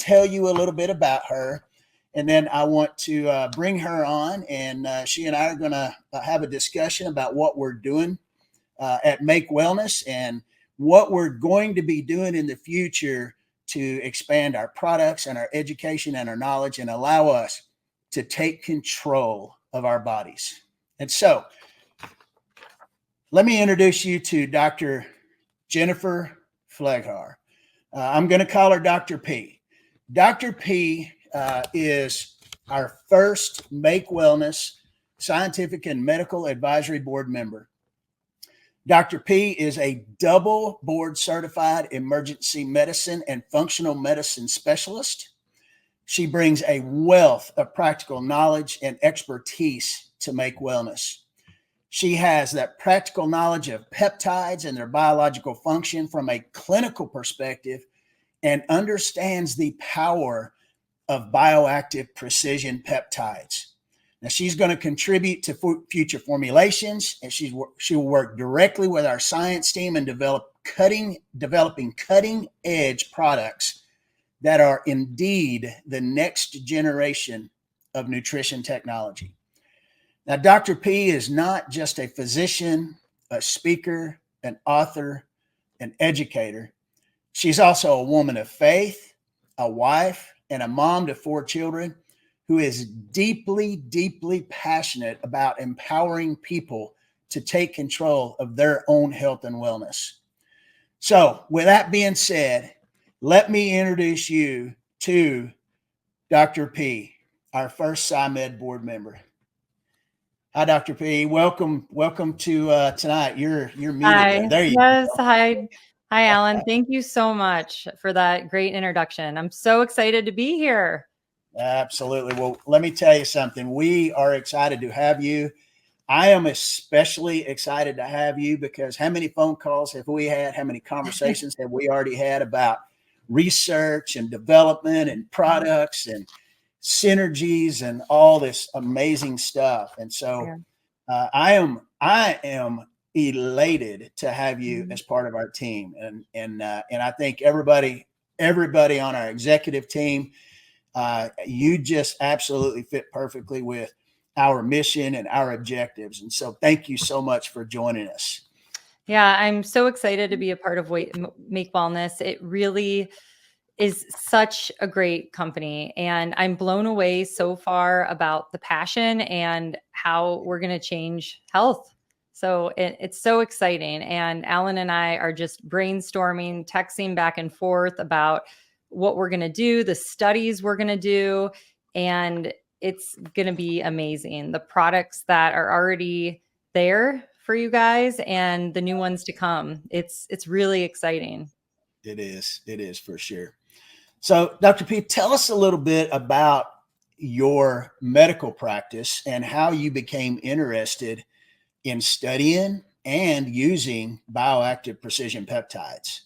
tell you a little bit about her, and then I want to bring her on, and she and I are going to have a discussion about what we're doing at Make Wellness and what we're going to be doing in the future to expand our products and our education and our knowledge and allow us to take control of our bodies. And so let me introduce you to Dr. Jennifer Pfleghaar. I'm going to call her Dr. P. Dr. P is our first Make Wellness Scientific and Medical Advisory Board member. Dr. P is a double board certified emergency medicine and functional medicine specialist. She brings a wealth of practical knowledge and expertise to Make Wellness. She has that practical knowledge of peptides and their biological function from a clinical perspective and understands the power of bioactive precision peptides. Now, she's going to contribute to future formulations, and she will work directly with our science team and developing cutting-edge products that are indeed the next generation of nutrition technology. Now, Dr. P is not just a physician, a speaker, an author, an educator. She's also a woman of faith, a wife, and a mom to 4 children who is deeply, deeply passionate about empowering people to take control of their own health and wellness. So with that being said, let me introduce you to Dr. P, our first SciMed board member. Hi, Dr. P. Welcome to tonight. You're muted. Hi. There you go. Hi, Alan. Thank you so much for that great introduction. I'm so excited to be here. Absolutely. Well, let me tell you something. We are excited to have you. I am especially excited to have you because how many phone calls have we had? How many conversations have we already had about research and development and products and synergies and all this amazing stuff? And so I am elated to have you as part of our team. And I think everybody on our executive team, you just absolutely fit perfectly with our mission and our objectives. And so thank you so much for joining us. Yeah, I'm so excited to be a part of Make Wellness. It really is such a great company. And I'm blown away so far about the passion and how we're going to change health. So it's so exciting. And Alan and I are just brainstorming, texting back and forth about what we're going to do, the studies we're going to do, and it's going to be amazing. The products that are already there for you guys and the new ones to come. It's really exciting. It is for sure. So Dr. P, tell us a little bit about your medical practice and how you became interested in studying and using bioactive precision peptides.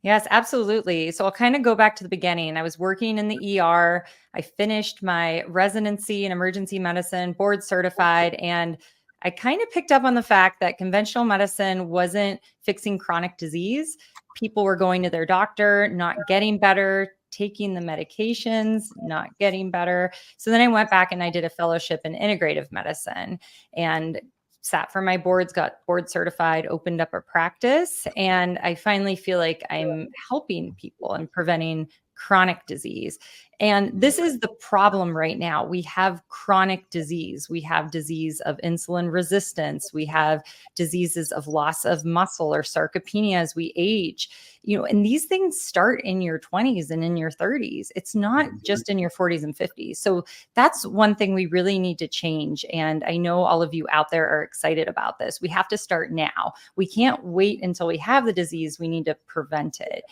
Yes, absolutely. So I'll kind of go back to the beginning. I was working in the ER. I finished my residency in emergency medicine, board certified, and I kind of picked up on the fact that conventional medicine wasn't fixing chronic disease. People were going to their doctor, not getting better, taking the medications, not getting better. So then I went back and I did a fellowship in integrative medicine and sat for my boards, got board certified, opened up a practice, and I finally feel like I'm helping people and preventing chronic disease. And this is the problem right now. We have chronic disease. We have disease of insulin resistance. We have diseases of loss of muscle or sarcopenia as we age. And these things start in your 20s and in your 30s. It's not just in your 40s and 50s. So that's one thing we really need to change. And I know all of you out there are excited about this. We have to start now. We can't wait until we have the disease. We need to prevent it.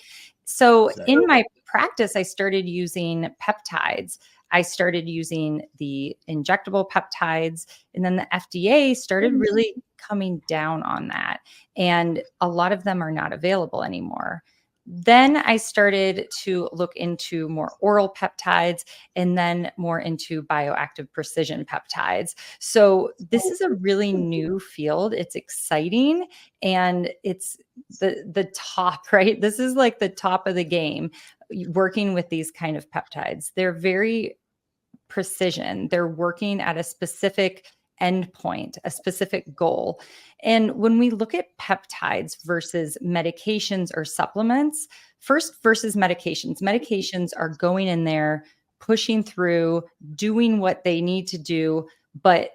So in my practice, I started using peptides. I started using the injectable peptides, and then the FDA started really coming down on that. And a lot of them are not available anymore. Then I started to look into more oral peptides and then more into bioactive precision peptides. So this is a really new field. It's exciting and it's the top, right? This is like the top of the game. working with these kind of peptides. They're very precision. They're working at a specific endpoint, a specific goal. And when we look at peptides versus medications or supplements, first versus medications are going in there, pushing through, doing what they need to do, but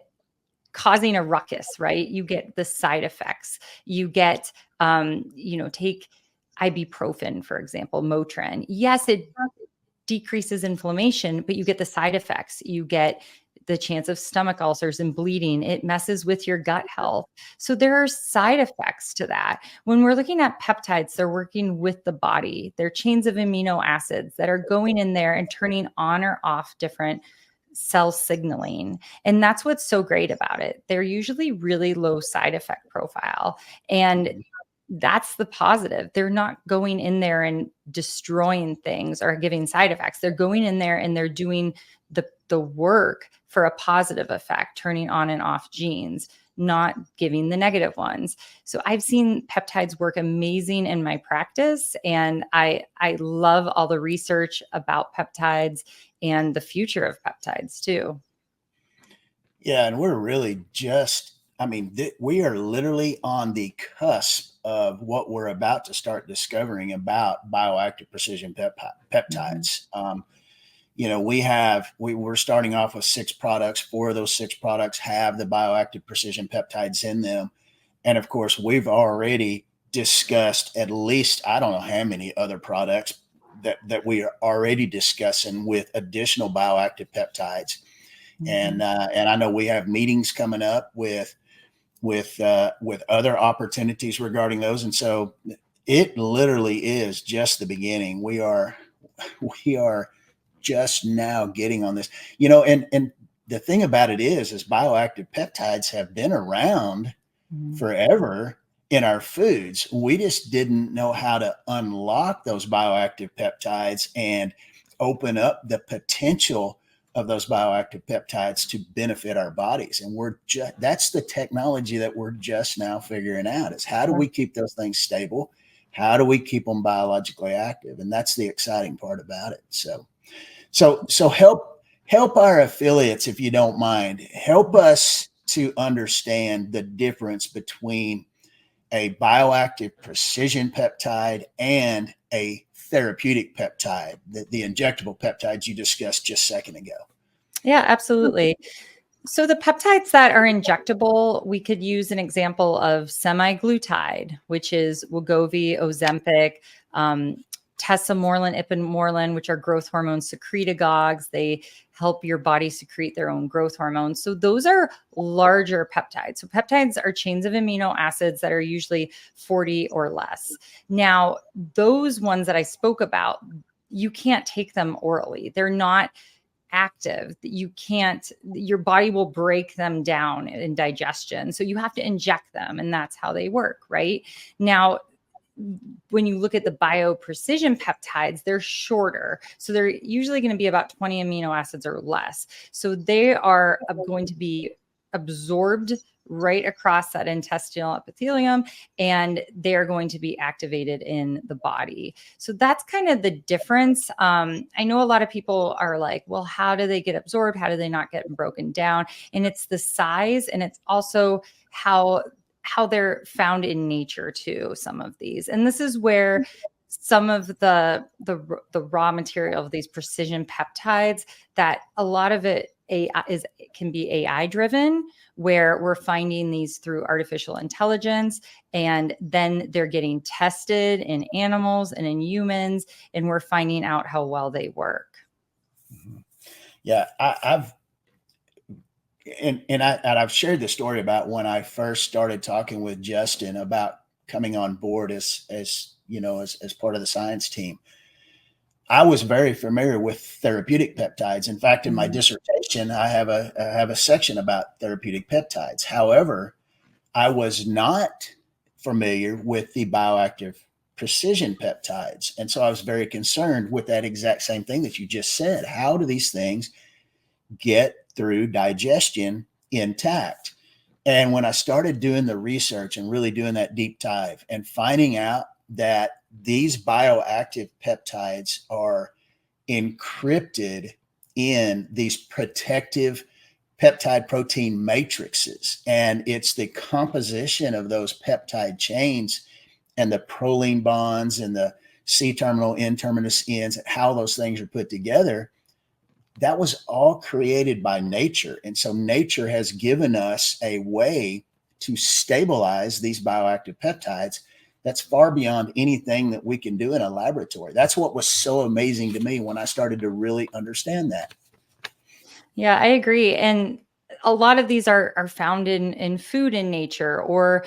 causing a ruckus, right? You get the side effects. You get, take ibuprofen, for example, Motrin. Yes, it decreases inflammation, but you get the side effects. You get the chance of stomach ulcers and bleeding. It messes with your gut health. So there are side effects to that. When we're looking at peptides, they're working with the body. They're chains of amino acids that are going in there and turning on or off different cell signaling. And that's what's so great about it. They're usually really low side effect profile. And that's the positive. They're not going in there and destroying things or giving side effects. They're going in there and they're doing the work for a positive effect, turning on and off genes, not giving the negative ones. So I've seen peptides work amazing in my practice. And I love all the research about peptides and the future of peptides too. Yeah. And we're really we are literally on the cusp of what we're about to start discovering about bioactive precision peptides. We're starting off with 6 products. 4 of those 6 products have the bioactive precision peptides in them. And of course, we've already discussed at least, I don't know how many other products that we are already discussing with additional bioactive peptides. And I know we have meetings coming up with other opportunities regarding those. And so it literally is just the beginning. We are just now getting on this, and the thing about it is bioactive peptides have been around forever in our foods. We just didn't know how to unlock those bioactive peptides and open up the potential of those bioactive peptides to benefit our bodies. And that's the technology that we're just now figuring out, is how do we keep those things stable? How do we keep them biologically active? And that's the exciting part about it. So help our affiliates, if you don't mind. Help us to understand the difference between a bioactive precision peptide and a therapeutic peptide, the injectable peptides you discussed just a second ago. Yeah, absolutely. So the peptides that are injectable, we could use an example of semaglutide, which is Wegovy, Ozempic, tesamorelin, ipamorelin, which are growth hormone secretagogues. They help your body secrete their own growth hormones. So those are larger peptides. So peptides are chains of amino acids that are usually 40 or less. Now, those ones that I spoke about, you can't take them orally. They're not active. Your body will break them down in digestion. So you have to inject them, and that's how they work, right? Now, when you look at the bio-precision peptides, they're shorter. So they're usually going to be about 20 amino acids or less. So they are going to be absorbed right across that intestinal epithelium, and they're going to be activated in the body. So that's kind of the difference. I know a lot of people are like, well, how do they get absorbed? How do they not get broken down? And it's the size, and it's also how they're found in nature too, some of these. And this is where some of the raw material of these precision peptides, that a lot of it can be AI driven, where we're finding these through artificial intelligence, and then they're getting tested in animals and in humans, and we're finding out how well they work. Yeah, I've shared the story about when I first started talking with Justin about coming on board as part of the science team. I was very familiar with therapeutic peptides. In fact, in my dissertation, I have a section about therapeutic peptides. However, I was not familiar with the bioactive precision peptides. And so I was very concerned with that exact same thing that you just said. How do these things get through digestion intact? And when I started doing the research and really doing that deep dive and finding out that these bioactive peptides are encrypted in these protective peptide protein matrices. And it's the composition of those peptide chains and the proline bonds and the C-terminal, N-terminus ends, and how those things are put together. That was all created by nature. And so nature has given us a way to stabilize these bioactive peptides that's far beyond anything that we can do in a laboratory. That's what was so amazing to me when I started to really understand that. Yeah, I agree. And a lot of these are found in food in nature, or,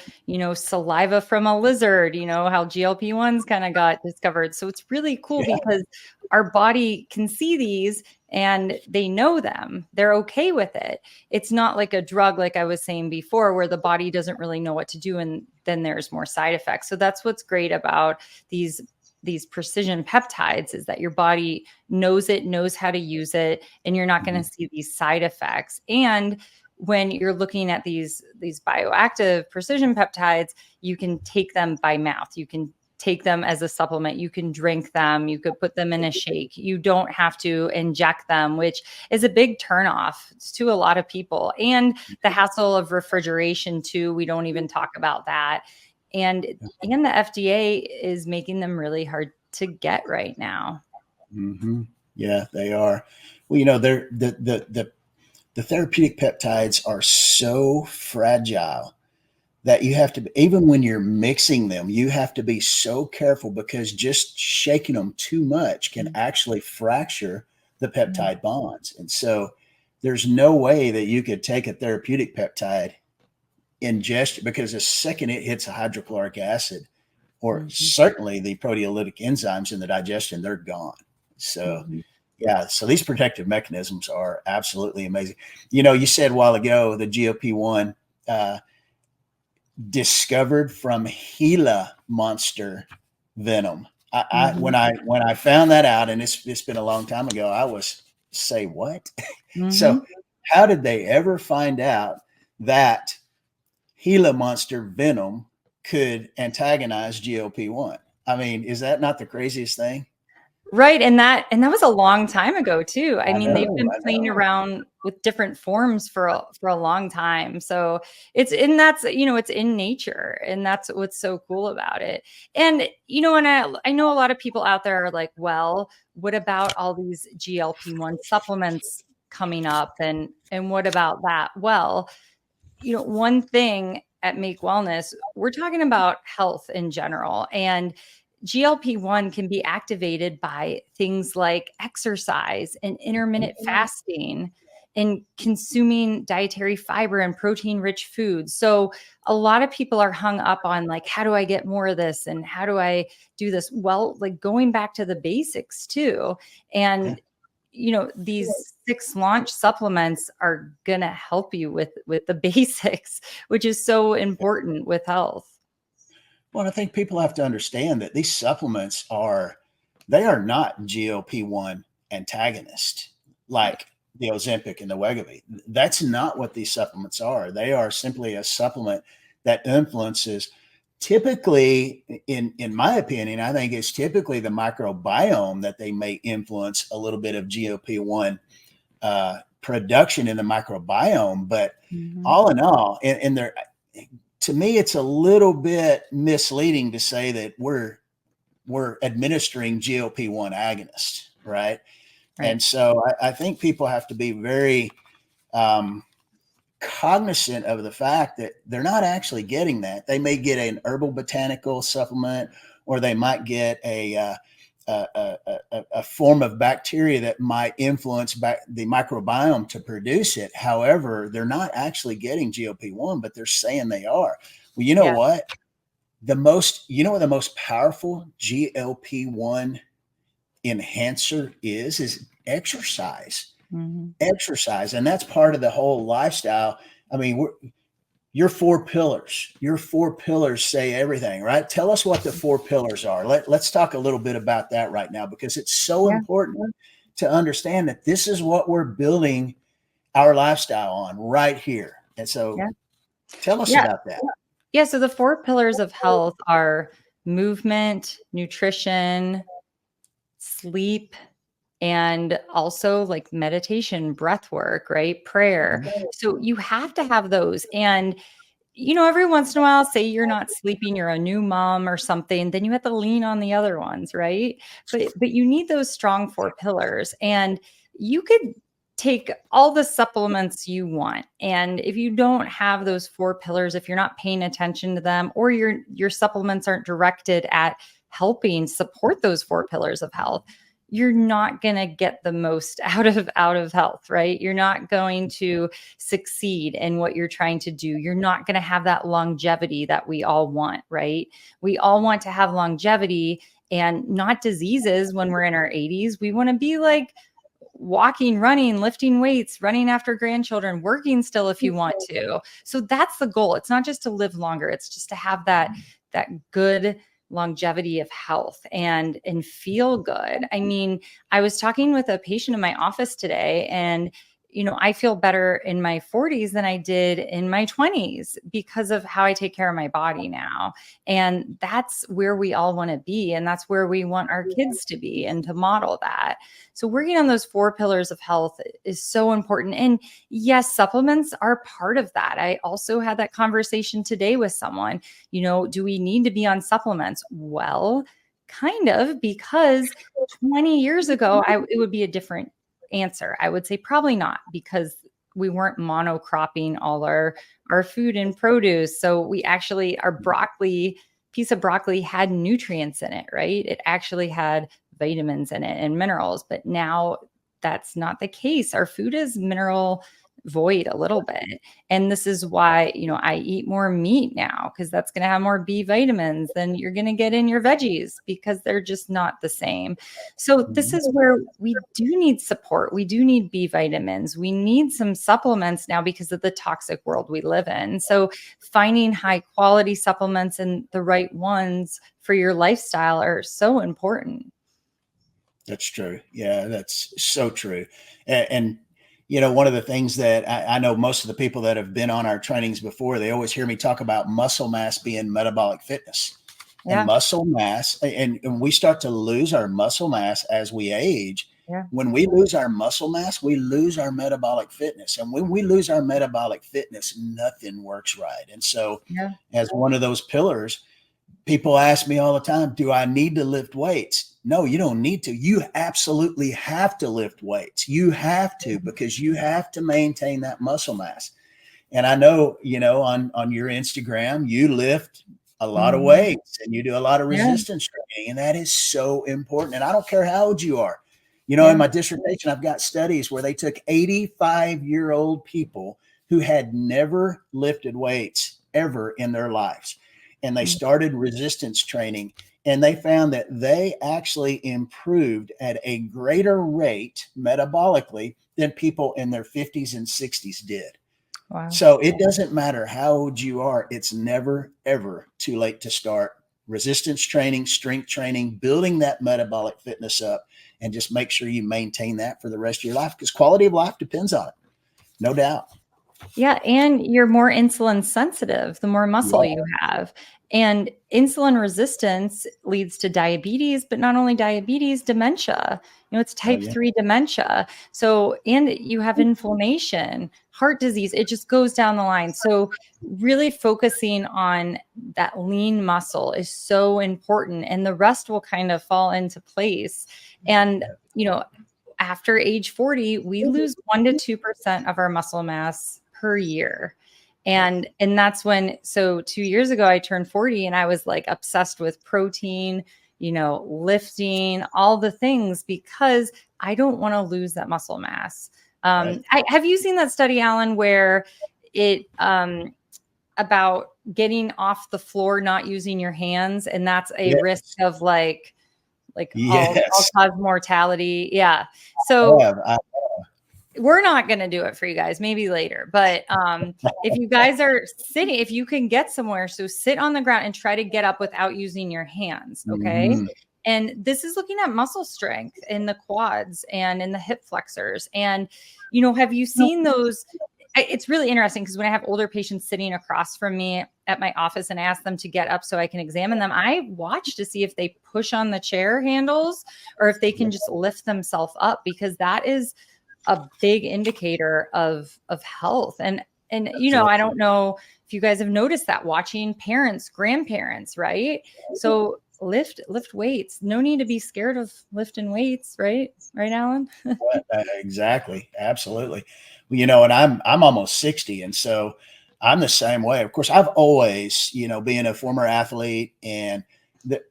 saliva from a lizard, how GLP-1s kind of got discovered. So it's really cool Yeah. because our body can see these and they know them. They're okay with it. It's not like a drug, like I was saying before, where the body doesn't really know what to do, and then there's more side effects. So that's what's great about these precision peptides, is that your body knows it, knows how to use it, and you're not going to see these side effects. And when you're looking at these bioactive precision peptides, you can take them by mouth. You can take them as a supplement. You can drink them. You could put them in a shake. You don't have to inject them, which is a big turnoff to a lot of people. And the hassle of refrigeration too. We don't even talk about that. And the FDA is making them really hard to get right now. Mm-hmm. Yeah, they are. Well, they're the therapeutic peptides are so fragile that you have to, even when you're mixing them, you have to be so careful, because just shaking them too much can actually fracture the peptide bonds. And so there's no way that you could take a therapeutic peptide, ingest it, because the second it hits a hydrochloric acid, or certainly the proteolytic enzymes in the digestion, they're gone. So yeah, so these protective mechanisms are absolutely amazing. You said a while ago the GLP-1 discovered from Gila monster venom. When I found that out, and it's been a long time ago, I was, say what? So how did they ever find out that Gila monster venom could antagonize GLP-1? I mean, is that not the craziest thing? Right. And that was a long time ago too. I mean, they've been I playing know. around with different forms for a long time. So that's, it's in nature, and that's what's so cool about it. And, and I know a lot of people out there are like, well, what about all these GLP-1 supplements coming up? And what about that? Well, one thing at Make Wellness, we're talking about health in general, and GLP-1 can be activated by things like exercise and intermittent fasting and consuming dietary fiber and protein rich foods. So a lot of people are hung up on, like, how do I get more of this? And how do I do this? Well, like, going back to the basics too. And these 6 launch supplements are going to help you with the basics, which is so important with health. Well, I think people have to understand that these supplements they are not GLP-1 antagonists like the Ozempic and the Wegovy. That's not what these supplements are. They are simply a supplement that influences, typically, in my opinion, I think it's typically the microbiome that they may influence a little bit of GLP-1 production in the microbiome. But all in all, and they're, to me, it's a little bit misleading to say that we're administering GLP-1 agonists, right? And so I think people have to be very cognizant of the fact that they're not actually getting that. They may get an herbal botanical supplement, or they might get a form of bacteria that might influence the microbiome to produce it. However, they're not actually getting GLP-1, but they're saying they are. Well, you know what? The most powerful GLP-1 enhancer is exercise. Exercise. And that's part of the whole lifestyle. I mean, your 4 pillars. Your 4 pillars say everything, right? Tell us what the 4 pillars are. Let's talk a little bit about that right now, because it's so important to understand that this is what we're building our lifestyle on right here. And so tell us about that. Yeah. So the 4 pillars of health are movement, nutrition, sleep, and also like meditation, breath work, right? Prayer. So you have to have those. And every once in a while, say you're not sleeping, you're a new mom or something, then you have to lean on the other ones, right? But you need those strong 4 pillars. And you could take all the supplements you want. And if you don't have those 4 pillars, if you're not paying attention to them, or your supplements aren't directed at helping support those 4 pillars of health, you're not going to get the most out of health, right? You're not going to succeed in what you're trying to do. You're not going to have that longevity that we all want, right? We all want to have longevity and not diseases when we're in our 80s. We want to be like walking, running, lifting weights, running after grandchildren, working still if you want to. So that's the goal. It's not just to live longer. It's just to have that good longevity of health and feel good. I mean, I was talking with a patient in my office today, and I feel better in my 40s than I did in my 20s because of how I take care of my body now. And that's where we all want to be. And that's where we want our kids to be and to model that. So working on those 4 pillars of health is so important. And yes, supplements are part of that. I also had that conversation today with someone, do we need to be on supplements? Well, kind of, because 20 years ago, it would be a different answer. I would say probably not, because we weren't monocropping all our food and produce. So we actually, our piece of broccoli had nutrients in it, right? It actually had vitamins in it and minerals, but now that's not the case. Our food is mineral void a little bit. And this is why, I eat more meat now, because that's going to have more B vitamins than you're going to get in your veggies, because they're just not the same. So this is where we do need support. We do need B vitamins. We need some supplements now because of the toxic world we live in. So finding high quality supplements and the right ones for your lifestyle are so important. That's true. Yeah, that's so true. And one of the things that I know most of the people that have been on our trainings before, they always hear me talk about muscle mass being metabolic fitness. Yeah. And muscle mass, and we start to lose our muscle mass as we age. Yeah. When we lose our muscle mass, we lose our metabolic fitness. And when we lose our metabolic fitness, nothing works right. And so as one of those pillars, people ask me all the time, do I need to lift weights? No, you don't need to. You absolutely have to lift weights. You have to, because you have to maintain that muscle mass. And I know, on your Instagram, you lift a lot of weights and you do a lot of resistance training, and that is so important. And I don't care how old you are. In my dissertation, I've got studies where they took 85-year-old people who had never lifted weights ever in their lives, and they started resistance training, and they found that they actually improved at a greater rate metabolically than people in their 50s and 60s did. Wow. So it doesn't matter how old you are. It's never, ever too late to start resistance training, strength training, building that metabolic fitness up, and just make sure you maintain that for the rest of your life, because quality of life depends on it. No doubt. Yeah. And you're more insulin sensitive, the more muscle you have. And insulin resistance leads to diabetes, but not only diabetes, dementia. It's type 3 dementia. So, and you have inflammation, heart disease, it just goes down the line. So really focusing on that lean muscle is so important, and the rest will kind of fall into place. And, after age 40, we lose 1 to 2% of our muscle mass per year. And that's when, so 2 years ago, I turned 40 and I was like obsessed with protein, lifting, all the things, because I don't want to lose that muscle mass. Have you seen that study, Alan, where it, about getting off the floor, not using your hands, and that's a risk of like all-cause mortality. Yeah. So we're not going to do it for you guys, maybe later. But if you guys are sitting, if you can get somewhere, so sit on the ground and try to get up without using your hands. Okay. And this is looking at muscle strength in the quads and in the hip flexors. And, have you seen those It's really interesting because when I have older patients sitting across from me at my office and I ask them to get up so I can examine them, I watch to see if they push on the chair handles or if they can just lift themselves up, because that is a big indicator of health. And I don't know if you guys have noticed that watching parents, grandparents, right? So lift weights. No need to be scared of lifting weights, right? Right, Alan? Exactly. Absolutely. And I'm almost 60. And so I'm the same way. Of course, I've always, being a former athlete, and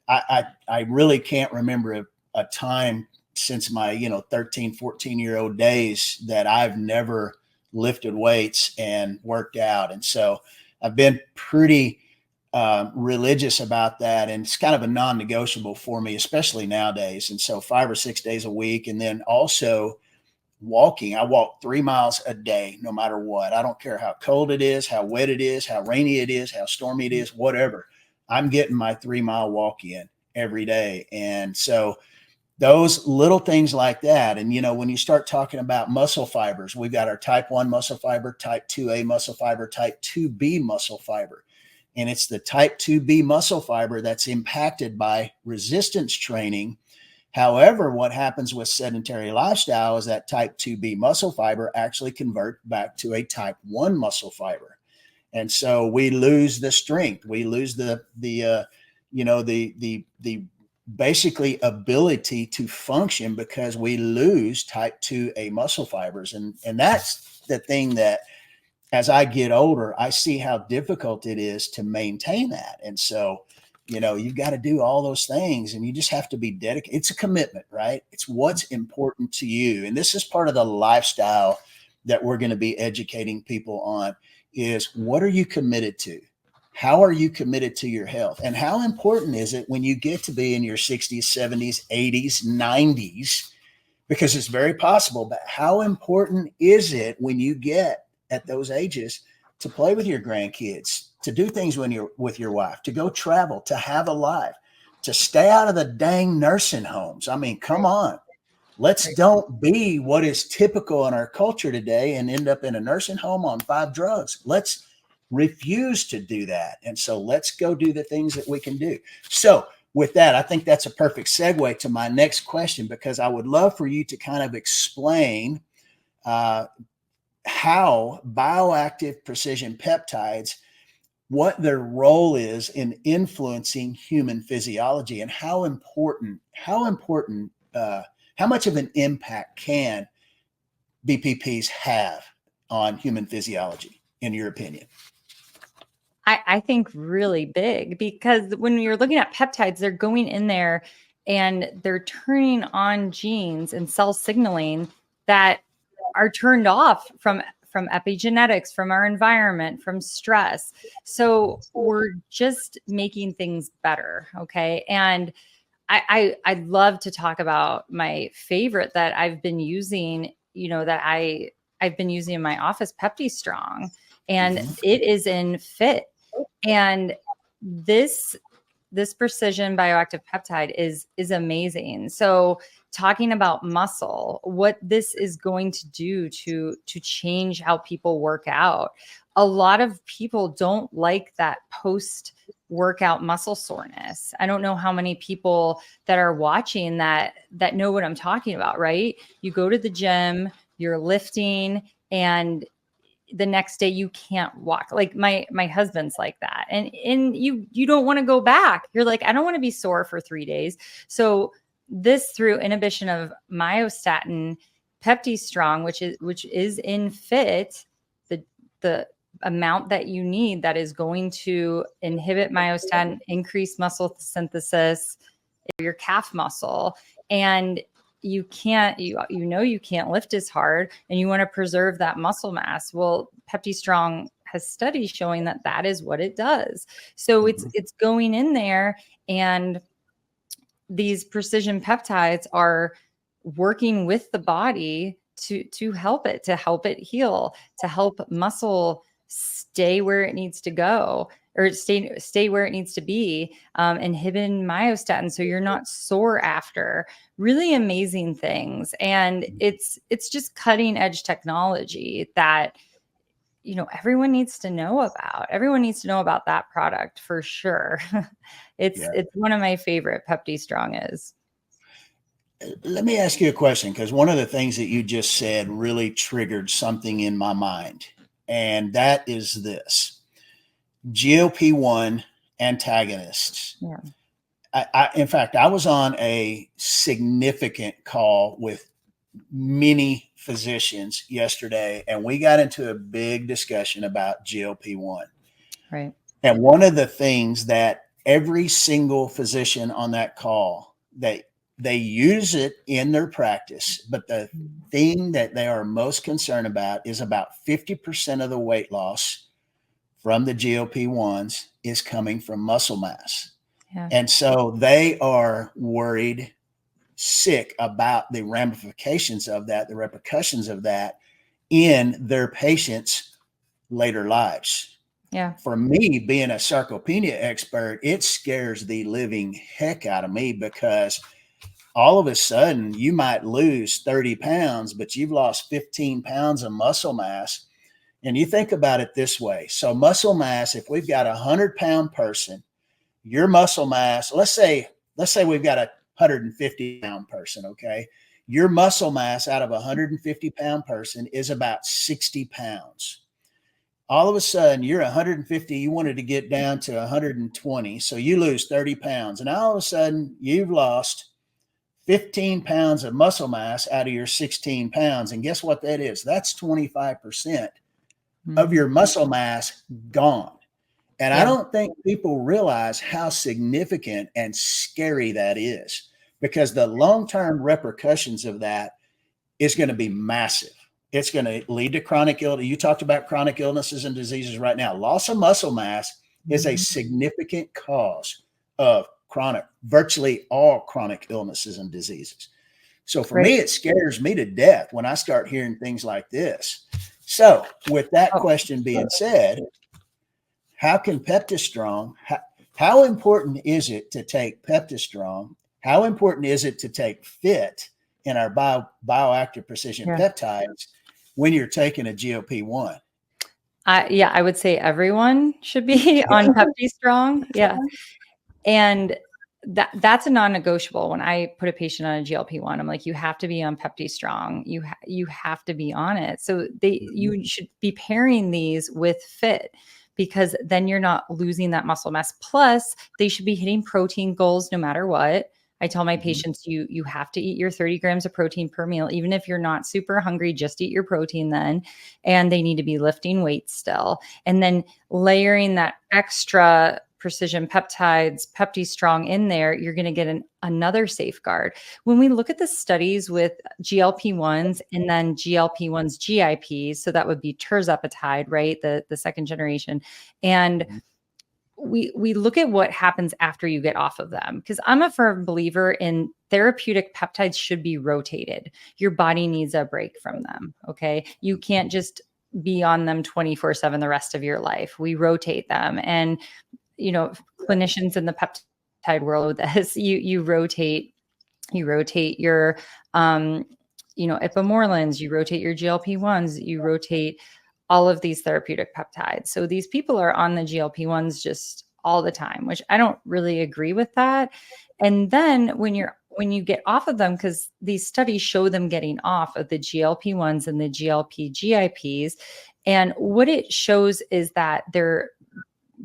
I really can't remember a time since my, 13, 14-year-old days that I've never lifted weights and worked out. And so I've been pretty religious about that. And it's kind of a non-negotiable for me, especially nowadays. And so 5 or 6 days a week. And then also walking. I walk 3 miles a day, no matter what. I don't care how cold it is, how wet it is, how rainy it is, how stormy it is, whatever. I'm getting my 3 mile walk in every day. And so those little things like that. And, when you start talking about muscle fibers, we've got our type 1 muscle fiber, type 2A muscle fiber, type 2B muscle fiber. And it's the type 2B muscle fiber that's impacted by resistance training. However, what happens with sedentary lifestyle is that type 2B muscle fiber actually convert back to a type 1 muscle fiber. And so we lose the strength. We lose the basically ability to function because we lose type 2A muscle fibers. And that's the thing that, as I get older, I see how difficult it is to maintain that. And so, you've got to do all those things, and you just have to be dedicated. It's a commitment, right? It's what's important to you. And this is part of the lifestyle that we're going to be educating people on, is what are you committed to? How are you committed to your health? And how important is it when you get to be in your 60s, 70s, 80s, 90s? Because it's very possible, but how important is it when you get at those ages to play with your grandkids, to do things when you're with your wife, to go travel, to have a life, to stay out of the dang nursing homes? I mean, come on. Let's don't be what is typical in our culture today and end up in a nursing home on 5 drugs. Let's refuse to do that. And so let's go do the things that we can do. So with that, I think that's a perfect segue to my next question, because I would love for you to kind of explain how bioactive precision peptides, what their role is in influencing human physiology, and how much of an impact can BPPs have on human physiology, in your opinion? I think really big, because when you're looking at peptides, they're going in there and they're turning on genes and cell signaling that are turned off from epigenetics, from our environment, from stress. So we're just making things better. Okay. And I'd love to talk about my favorite that I've been using, that I've been using in my office, Pepti Strong, and it is in Fit. And this precision bioactive peptide is amazing. So talking about muscle, what this is going to do to change how people work out. A lot of people don't like that post workout muscle soreness. I don't know how many people that are watching that know what I'm talking about, right? You go to the gym, you're lifting, and the next day you can't walk. Like my husband's like that. And you don't want to go back. You're like, I don't want to be sore for 3 days. So this, through inhibition of myostatin, Pepti Strong, which is in Fit, the amount that you need that is going to inhibit myostatin, increase muscle synthesis, your calf muscle, and you can't lift as hard, and you want to preserve that muscle mass. Well, Pepti Strong has studies showing that is what it does. So it's going in there, and these precision peptides are working with the body to help it heal, to help muscle stay where it needs to go, or stay where it needs to be, inhibiting myostatin so you're not sore after. Really amazing things. And it's just cutting edge technology that everyone needs to know about. Everyone needs to know about that product for sure. It's one of my favorite, Pepti Strong is. Let me ask you a question, because one of the things that you just said really triggered something in my mind, and that is this: GLP-1 antagonists. Yeah. In fact, I was on a significant call with many physicians yesterday, and we got into a big discussion about GLP-1. Right. And one of the things that every single physician on that call, they use it in their practice, but the thing that they are most concerned about is about 50% of the weight loss from the GLP-1s is coming from muscle mass. Yeah. And so they are worried sick about the ramifications of that, the repercussions of that in their patients' later lives. Yeah. For me, being a sarcopenia expert, it scares the living heck out of me, because all of a sudden you might lose 30 pounds, but you've lost 15 pounds of muscle mass. And you think about it this way. So muscle mass, if we've got a 100-pound person, your muscle mass, let's say we've got a 150-pound person, okay? Your muscle mass out of a 150-pound person is about 60 pounds. All of a sudden, you're 150, you wanted to get down to 120, so you lose 30 pounds. And all of a sudden, you've lost 15 pounds of muscle mass out of your 16 pounds. And guess what that is? That's 25% of your muscle mass gone. And I don't think people realize how significant and scary that is, because the long-term repercussions of that is going to be massive. It's going to lead to chronic illness. You talked about chronic illnesses and diseases right now. Loss of muscle mass is a significant cause of virtually all chronic illnesses and diseases. So for me, it scares me to death when I start hearing things like this. So with that question being said, how can Peptistrong, how important is it to take Peptistrong? How important is it to take FIT in our bioactive precision peptides when you're taking a GLP-1? I would say everyone should be on Pepti Strong. Yeah. And that's a non-negotiable. When I put a patient on a GLP-1, I'm like, you have to be on Pepti Strong. You have to be on it. So you should be pairing these with FIT, because then you're not losing that muscle mass. Plus, they should be hitting protein goals no matter what. I tell my patients, you have to eat your 30 grams of protein per meal. Even if you're not super hungry, just eat your protein then. And they need to be lifting weights still. And then layering that extra precision peptides, Pepti Strong in there, you're going to get another safeguard. When we look at the studies with GLP-1s and then GLP-1s GIPs, so that would be tirzepatide, right? The second generation. And we look at what happens after you get off of them, because I'm a firm believer in therapeutic peptides should be rotated. Your body needs a break from them. Okay. You can't just be on them 24/7 the rest of your life. We rotate them. And, clinicians in the peptide world, this you rotate your, ipamorelins, you rotate your GLP-1s, you rotate all of these therapeutic peptides. So these people are on the GLP-1s just all the time, which I don't really agree with that. And then when you get off of them, because these studies show them getting off of the GLP-1s and the GLP-GIPs, and what it shows is that their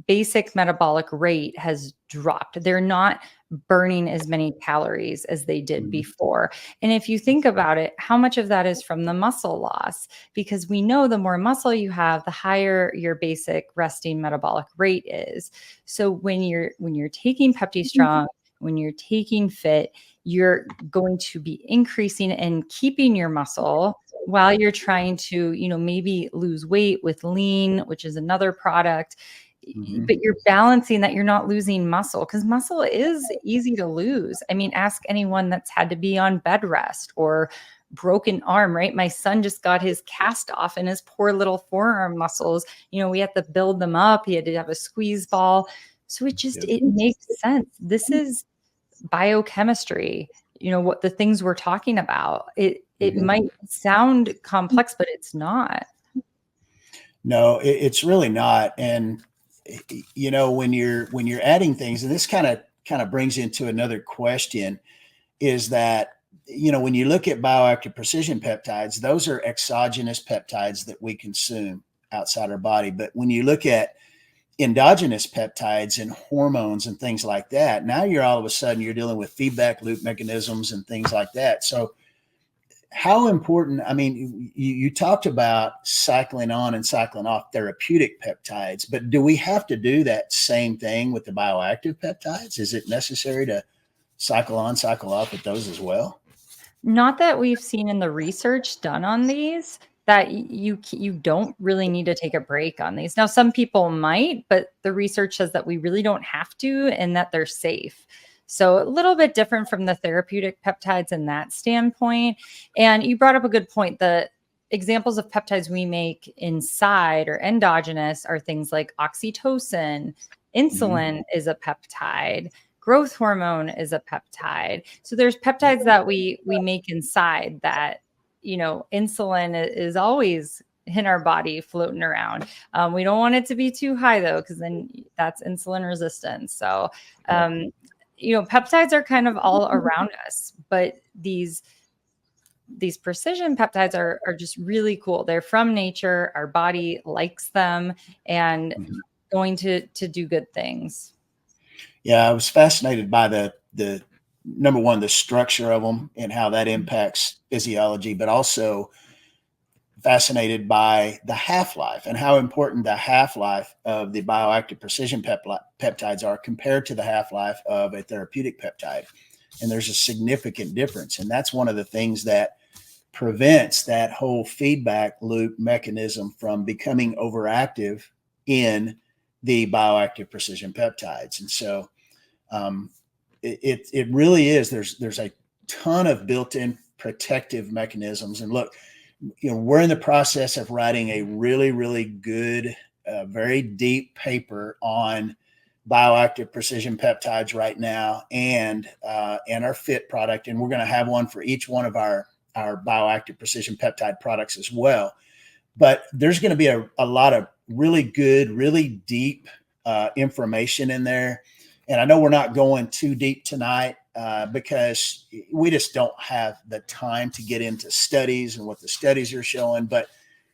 basic metabolic rate has dropped. They're not burning as many calories as they did before. And if you think about it, how much of that is from the muscle loss? Because we know the more muscle you have, the higher your basic resting metabolic rate is. So when you're taking Pepti Strong, when you're taking FIT, you're going to be increasing and keeping your muscle while you're trying to, maybe lose weight with lean, which is another product. But you're balancing that. You're not losing muscle, because muscle is easy to lose. I mean, ask anyone that's had to be on bed rest or broken arm, right? My son just got his cast off, and his poor little forearm muscles, we had to build them up. He had to have a squeeze ball. So it makes sense. This is biochemistry, what the things we're talking about. It might sound complex, but it's not. No, it's really not. And when you're adding things, and this kind of brings into another question, is that when you look at bioactive precision peptides, those are exogenous peptides that we consume outside our body. But when you look at endogenous peptides and hormones and things like that, now you're all of a sudden you're dealing with feedback loop mechanisms and things like that. So how important, I mean, you talked about cycling on and cycling off therapeutic peptides, but do we have to do that same thing with the bioactive peptides? Is it necessary to cycle on, cycle off with those as well? Not that we've seen in the research done on these that you don't really need to take a break on these. Now, some people might, but the research says that we really don't have to and that they're safe. So a little bit different from the therapeutic peptides in that standpoint. And you brought up a good point. The examples of peptides we make inside or endogenous are things like oxytocin, insulin is a peptide, growth hormone is a peptide. So there's peptides that we make inside that, insulin is always in our body floating around. We don't want it to be too high though, because then that's insulin resistance. So, peptides are kind of all around us, but these precision peptides are just really cool. They're from nature. Our body likes them and going to do good things. Yeah, I was fascinated by the number one, the structure of them and how that impacts physiology, but also fascinated by the half-life and how important the half-life of the bioactive precision peptides are compared to the half-life of a therapeutic peptide. And there's a significant difference. And that's one of the things that prevents that whole feedback loop mechanism from becoming overactive in the bioactive precision peptides. And so it really is, there's a ton of built-in protective mechanisms. And look, we're in the process of writing a really, really good, very deep paper on bioactive precision peptides right now, and our FIT product. And we're going to have one for each one of our bioactive precision peptide products as well. But there's going to be a lot of really good, really deep information in there. And I know we're not going too deep tonight because we just don't have the time to get into studies and what the studies are showing. But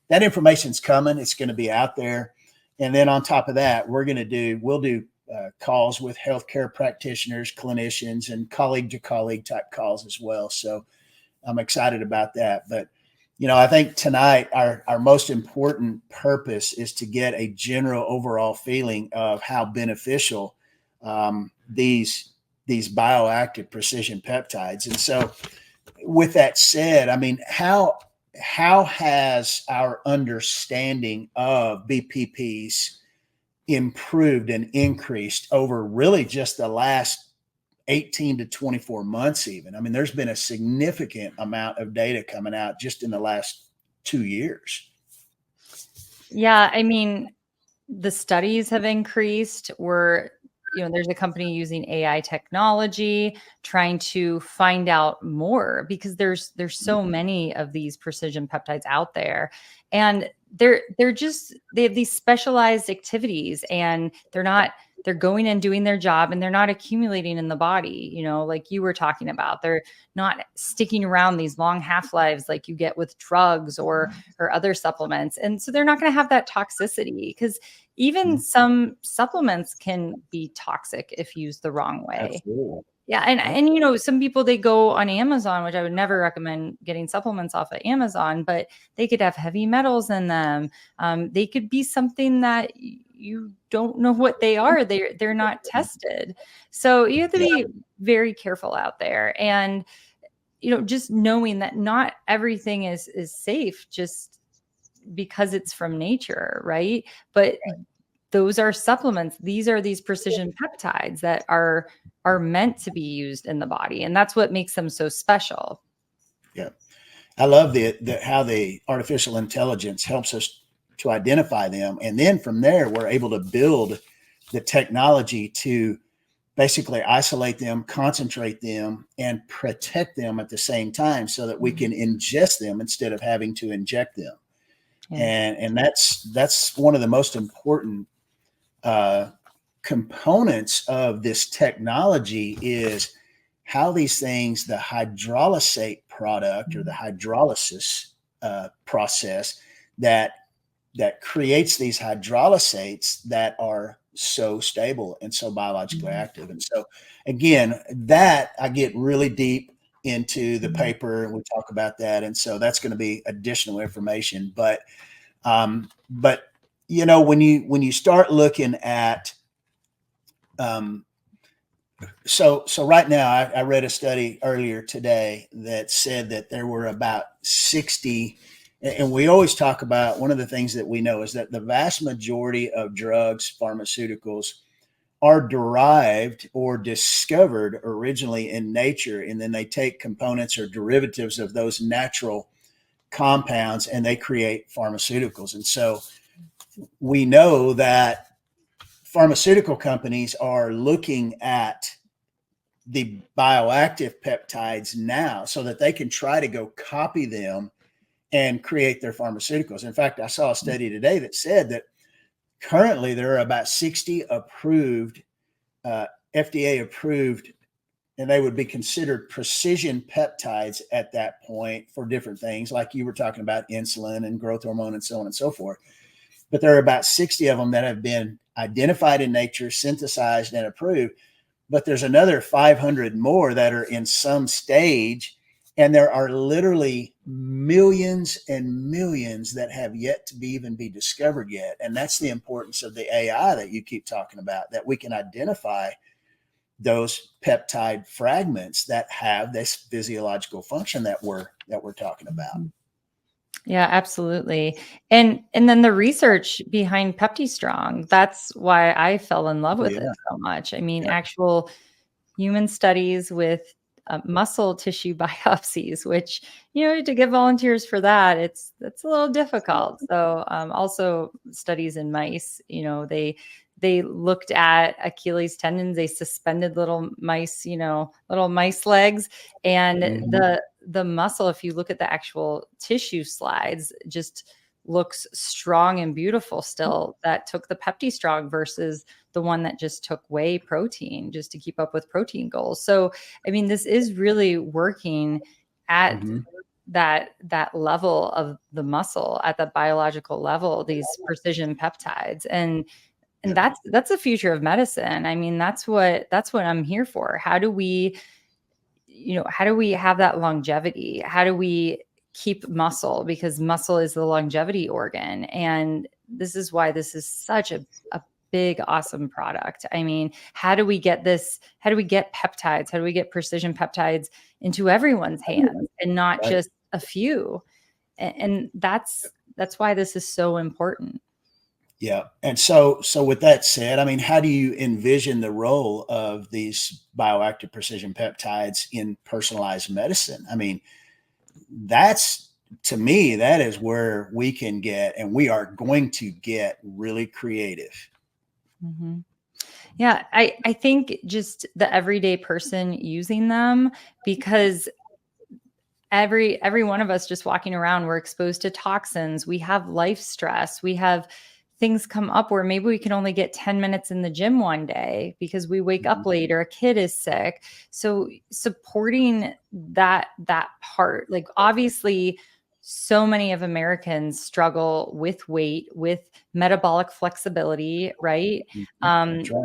that information's coming. It's going to be out there. And then on top of that, we'll do calls with healthcare practitioners, clinicians, and colleague to colleague type calls as well. So I'm excited about that. But I think tonight our most important purpose is to get a general overall feeling of how beneficial these bioactive precision peptides. And so with that said, I mean, how has our understanding of BPPs improved and increased over really just the last 18 to 24 months even? I mean, there's been a significant amount of data coming out just in the last 2 years. Yeah, I mean, the studies have increased. There's a company using AI technology trying to find out more because there's so many of these precision peptides out there, and they have these specialized activities, and they're going and doing their job, and they're not accumulating in the body, like you were talking about. They're not sticking around these long half-lives like you get with drugs or other supplements. And so they're not going to have that toxicity, because even some supplements can be toxic if used the wrong way. Absolutely. Yeah. And some people, they go on Amazon, which I would never recommend getting supplements off of Amazon, but they could have heavy metals in them. They could be something that you don't know what they are. They're not tested. So you have to be very careful out there. And, just knowing that not everything is safe just because it's from nature, right? But those are supplements. These are these precision peptides that are meant to be used in the body. And that's what makes them so special. Yeah. I love how the artificial intelligence helps us to identify them. And then from there, we're able to build the technology to basically isolate them, concentrate them, and protect them at the same time so that we can ingest them instead of having to inject them. Yeah. And that's one of the most important components of this technology is how these things, the hydrolysate product or the hydrolysis process that creates these hydrolysates that are so stable and so biologically active. And so again, that I get really deep into the paper and we talk about that. And so that's going to be additional information. But you know, when you start looking at so right now, I read a study earlier today that said that there were about 60, and we always talk about one of the things that we know is that the vast majority of drugs, pharmaceuticals, are derived or discovered originally in nature, and then they take components or derivatives of those natural compounds and they create pharmaceuticals. And so we know that pharmaceutical companies are looking at the bioactive peptides now so that they can try to go copy them and create their pharmaceuticals. In fact, I saw a study today that said that currently there are about 60 approved, FDA approved, and they would be considered precision peptides at that point for different things, like you were talking about insulin and growth hormone and so on and so forth. But there are about 60 of them that have been identified in nature, synthesized, and approved. But there's another 500 more that are in some stage. And there are literally millions and millions that have yet to even be discovered yet. And that's the importance of the AI that you keep talking about, that we can identify those peptide fragments that have this physiological function that we're talking about. Yeah, absolutely. And then the research behind PeptiStrong, that's why I fell in love with it so much. I mean, actual human studies with muscle tissue biopsies, which, you know, to get volunteers for that, that's a little difficult. So also studies in mice, you know, they looked at Achilles tendons, they suspended little mice, you know, little mice legs, and the muscle, if you look at the actual tissue slides, just looks strong and beautiful still. That took the PeptiStrong versus the one that just took whey protein just to keep up with protein goals. So, I mean, this is really working at that level of the muscle, at the biological level, these precision peptides. And that's the future of medicine. I mean, that's what I'm here for. How do we have that longevity? How do we keep muscle? Because muscle is the longevity organ. And this is why this is such a big, awesome product. I mean, how do we get this? How do we get peptides? How do we get precision peptides into everyone's hands and not just a few? And that's why this is so important. Yeah. And so with that said, I mean, how do you envision the role of these bioactive precision peptides in personalized medicine? I mean, that's, to me, that is where we can get, and we are going to get, really creative. Mm-hmm. Yeah, I think just the everyday person using them, because every one of us just walking around, we're exposed to toxins. We have life stress. We have things come up where maybe we can only get 10 minutes in the gym one day because we wake up late or a kid is sick. So supporting that part, like obviously so many of Americans struggle with weight, with metabolic flexibility, right? That's right.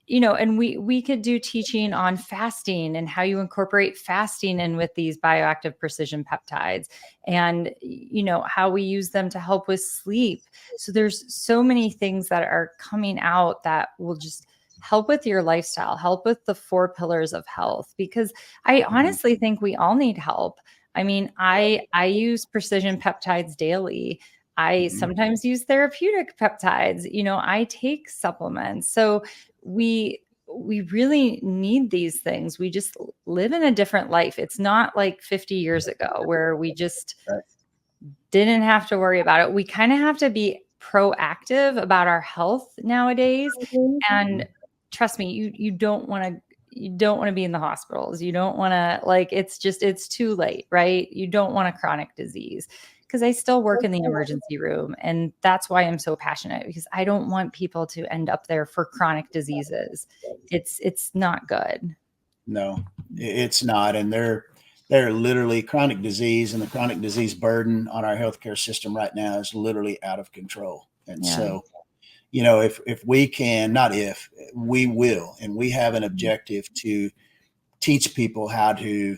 You know, and we could do teaching on fasting and how you incorporate fasting in with these bioactive precision peptides, and you know how we use them to help with sleep. So there's so many things that are coming out that will just help with your lifestyle, help with the 4 pillars of health, because I honestly think we all need help. I mean, I use precision peptides daily. I sometimes use therapeutic peptides. You know, I take supplements. So we really need these things. We just live in a different life. It's not like 50 years ago where we just didn't have to worry about it. We kind of have to be proactive about our health nowadays. And trust me, you don't want to be in the hospitals. You don't want to, like, it's too late, right? You don't want a chronic disease. because I still work in the emergency room. And that's why I'm so passionate, because I don't want people to end up there for chronic diseases. It's not good. No, it's not. And they're literally chronic disease, and the chronic disease burden on our healthcare system right now is literally out of control. And Yeah. so, if we can, not if, we will, and we have an objective to teach people how to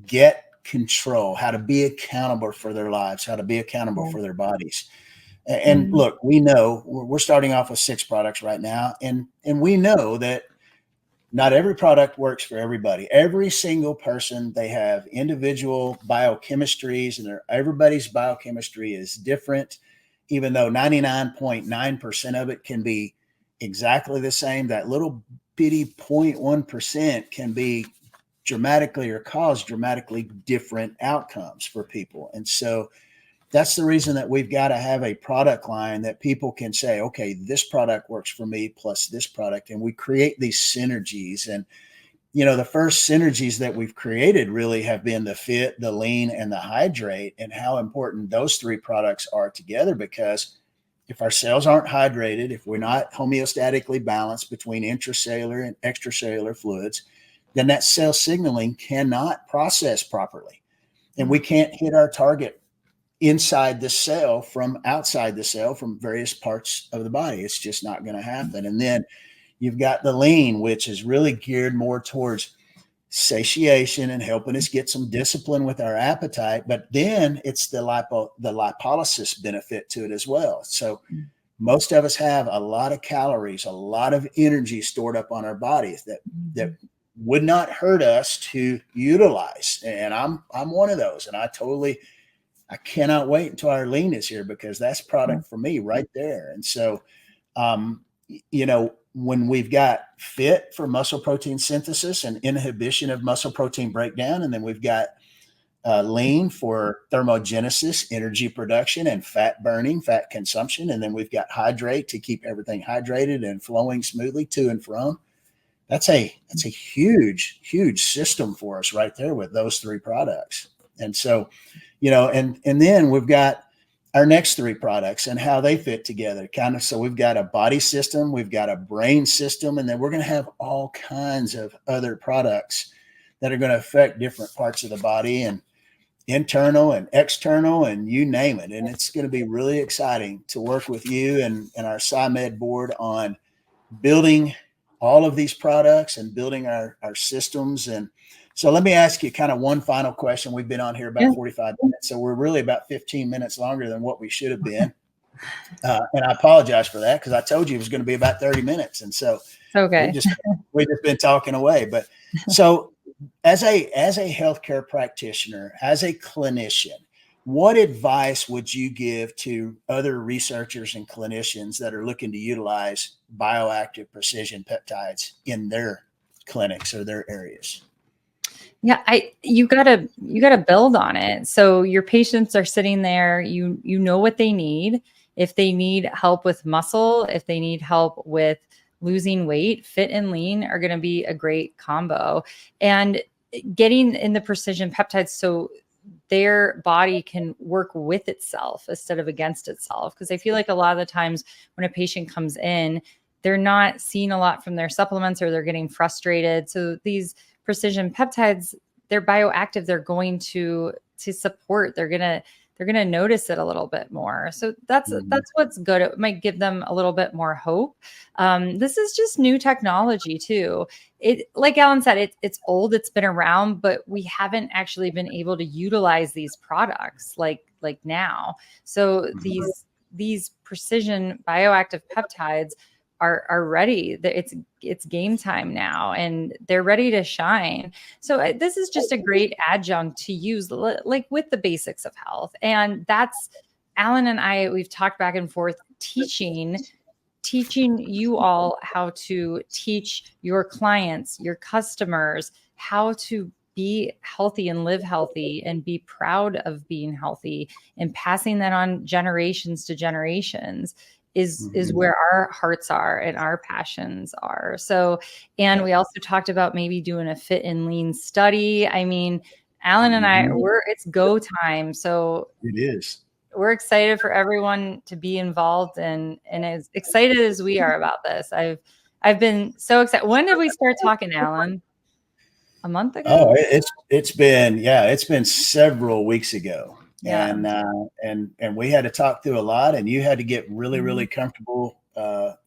get control, how to be accountable for their lives, how to be accountable for their bodies. And look, we know we're starting off with 6 products right now, and we know that not every product works for everybody. Every single person, they have individual biochemistries, and everybody's biochemistry is different. Even though 99.9% of it can be exactly the same, that little bitty 0.1% can be dramatically or cause dramatically different outcomes for people. And so that's the reason that we've got to have a product line that people can say, okay, this product works for me plus this product. And we create these synergies. And, the first synergies that we've created really have been the Fit, the Lean, and the Hydrate, and how important those 3 products are together. Because if our cells aren't hydrated, if we're not homeostatically balanced between intracellular and extracellular fluids, then that cell signaling cannot process properly. And we can't hit our target inside the cell from outside the cell from various parts of the body. It's just not going to happen. And then you've got the Lean, which is really geared more towards satiation and helping us get some discipline with our appetite. But then it's the lipolysis benefit to it as well. So most of us have a lot of calories, a lot of energy stored up on our bodies that would not hurt us to utilize. And I'm one of those. And I cannot wait until our Lean is here, because that's product for me right there. And so, when we've got Fit for muscle protein synthesis and inhibition of muscle protein breakdown, and then we've got Lean for thermogenesis, energy production, and fat burning, fat consumption. And then we've got Hydrate to keep everything hydrated and flowing smoothly to and from. That's a huge, huge system for us right there with those 3 products. And so, and then we've got our next 3 products and how they fit together. So we've got a body system, we've got a brain system, and then we're going to have all kinds of other products that are going to affect different parts of the body, and internal and external, and you name it. And it's going to be really exciting to work with you and our SciMed board on building all of these products and building our systems. And so let me ask you kind of one final question. We've been on here about 45 minutes, so we're really about 15 minutes longer than what we should have been. And I apologize for that, because I told you it was going to be about 30 minutes. And so Okay. we've just been talking away. But so as a healthcare practitioner, as a clinician, what advice would you give to other researchers and clinicians that are looking to utilize bioactive precision peptides in their clinics or their areas? Yeah, you gotta build on it. So your patients are sitting there, you know what they need. If they need help with muscle, if they need help with losing weight, Fit and Lean are going to be a great combo. And getting in the precision peptides so their body can work with itself instead of against itself. Because I feel like a lot of the times when a patient comes in, they're not seeing a lot from their supplements, or they're getting frustrated. So these precision peptides, they're bioactive. They're going to support. They're gonna notice it a little bit more. So that's what's good. It might give them a little bit more hope. This is just new technology too. It, like Alan said, it's old. It's been around, but we haven't actually been able to utilize these products like now. So these precision bioactive peptides are ready. It's game time now, and they're ready to shine. So this is just a great adjunct to use, like with the basics of health. And that's Alan and I, we've talked back and forth teaching you all how to teach your clients, your customers, how to be healthy and live healthy and be proud of being healthy, and passing that on generations to generations is where our hearts are and our passions are. So, and we also talked about maybe doing a Fit and Lean study. I mean, Alan and I, it's go time. So it is. We're excited for everyone to be involved and as excited as we are about this. I've been so excited. When did we start talking, Alan? A month ago? Oh, it's been several weeks ago. Yeah. And we had to talk through a lot, and you had to get really comfortable,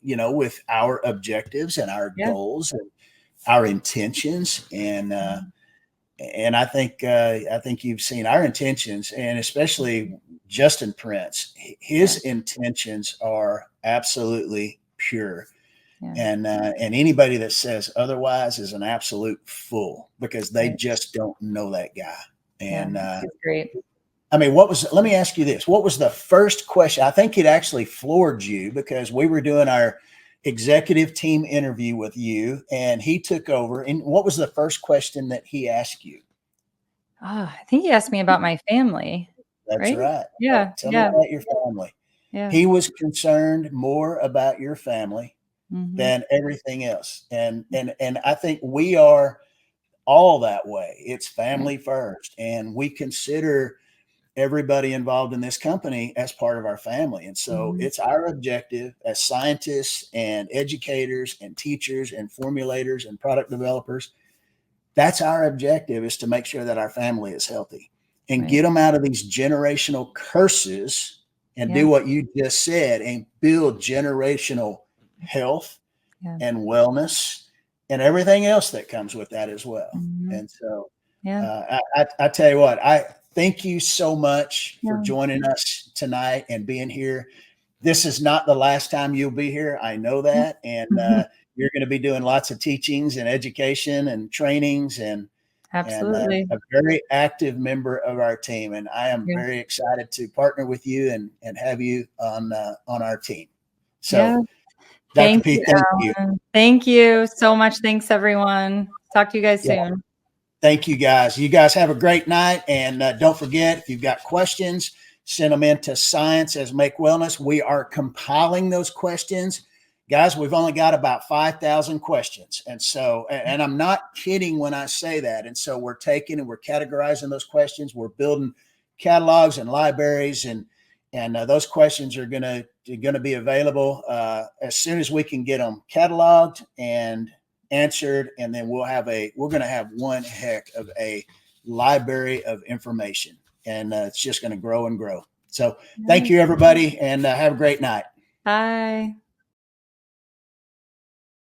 with our objectives and our goals and our intentions. And I think you've seen our intentions, and especially Justin Prince, his intentions are absolutely pure. And anybody that says otherwise is an absolute fool, because they just don't know that guy. And he's great. I mean, let me ask you this. What was the first question? I think it actually floored you, because we were doing our executive team interview with you, and he took over. And what was the first question that he asked you? I think he asked me about my family. That's right. Yeah. Tell me about your family. Yeah. He was concerned more about your family than everything else. And I think we are all that way. It's family first. And we consider everybody involved in this company as part of our family. And so it's our objective as scientists and educators and teachers and formulators and product developers. That's our objective, is to make sure that our family is healthy and get them out of these generational curses and do what you just said, and build generational health and wellness and everything else that comes with that as well. And so I tell you what, I thank you so much for joining us tonight and being here. This is not the last time you'll be here. I know that. And you're going to be doing lots of teachings and education and trainings, and absolutely a very active member of our team. And I am very excited to partner with you and have you on our team. So Dr. P, thank you. Thank you so much. Thanks, everyone. Talk to you guys soon. Thank you, guys. You guys have a great night. And don't forget, if you've got questions, send them in to Science as Make Wellness. We are compiling those questions. Guys, we've only got about 5,000 questions. And so, and I'm not kidding when I say that. And so we're taking and we're categorizing those questions. We're building catalogs and libraries, and those questions are going to be available as soon as we can get them cataloged and answered. And then we're going to have one heck of a library of information, and it's just going to grow and grow. So thank you, everybody, and have a great night. Bye.